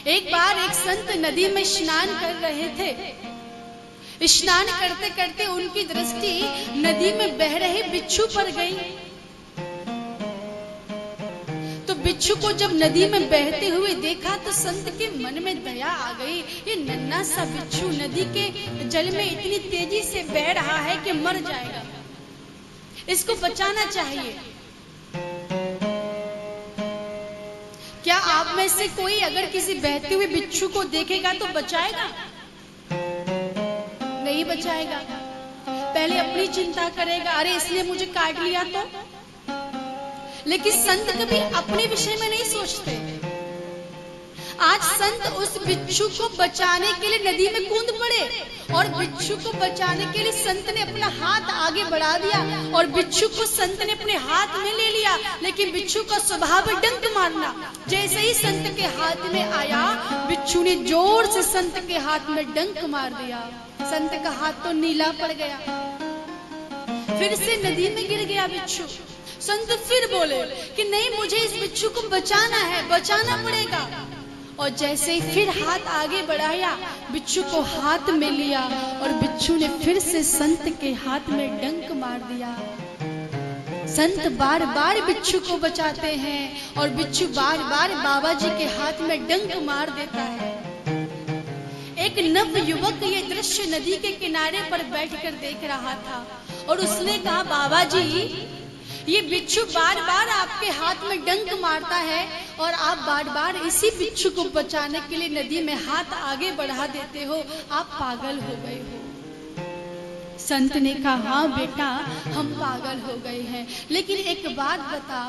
एक बार एक संत नदी में स्नान कर रहे थे। स्नान करते करते उनकी दृष्टि नदी में बह रहे बिच्छू पर गई। तो बिच्छू को जब नदी में बहते हुए देखा तो संत के मन में दया आ गई। ये नन्हा सा बिच्छू नदी के जल में इतनी तेजी से बह रहा है कि मर जाएगा, इसको बचाना चाहिए। क्या आप में से कोई अगर किसी बहते हुए बिच्छू को देखेगा तो बचाएगा? नहीं बचाएगा, पहले अपनी चिंता करेगा, अरे इसलिए मुझे काट लिया तो। लेकिन संत कभी अपने विषय में नहीं सोचते। आज संत उस बिच्छू को बचाने के लिए नदी में कूद पड़े और बिच्छू को बचाने के लिए संत ने अपना हाथ आगे बढ़ा दिया और बिच्छू को संत ने अपने हाथ में ले लिया। लेकिन बिच्छू का स्वभाव है डंक मारना। जैसे ही संत के हाथ में आया, बिच्छू ने जोर से संत के हाथ में डंक मार दिया। संत का हाथ तो नीला पड़ गया, फिर से नदी में गिर गया बिच्छू। संत फिर बोले कि नहीं, मुझे इस बिच्छू को बचाना है, बचाना पड़ेगा। और जैसे ही फिर हाथ आगे बढ़ाया, बिच्छू को हाथ में लिया और बिच्छू ने फिर से संत के हाथ में डंक मार दिया। संत बार बार बिच्छू को बचाते हैं और बिच्छू बार बार बाबा जी के हाथ में डंक मार देता है। एक नव युवक ये दृश्य नदी के किनारे पर बैठकर देख रहा था और उसने कहा, बाबा जी, ये बिच्छू बार बार आपके हाथ में डंक मारता है और आप बार बार इसी बिच्छू को बचाने के लिए नदी में हाथ आगे बढ़ा देते हो, आप पागल हो गए हो। संत ने कहा, हाँ बेटा, हम पागल हो गए हैं, लेकिन एक बात बता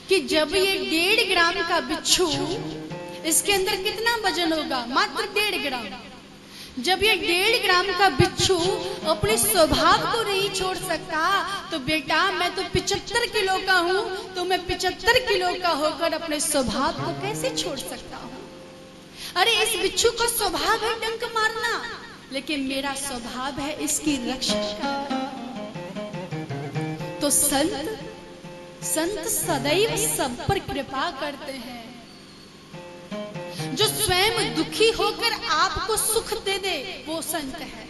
कि जब ये 1.5 ग्राम का बिच्छू, इसके अंदर कितना वजन होगा? मात्र 1.5 ग्राम। जब ये 1.5 ग्राम का बिच्छू अपने स्वभाव को नहीं छोड़ सकता, तो बेटा मैं तो 75 किलो का हूँ, तो मैं 75 किलो का होकर अपने स्वभाव को कैसे छोड़ सकता हूँ? अरे इस बिच्छू का स्वभाव है डंक मारना, लेकिन मेरा स्वभाव है इसकी रक्षा करना। तो संत सदैव सब पर कृपा करते हैं। जो स्वयं दुखी होकर आपको सुख दे दे, वो संत है।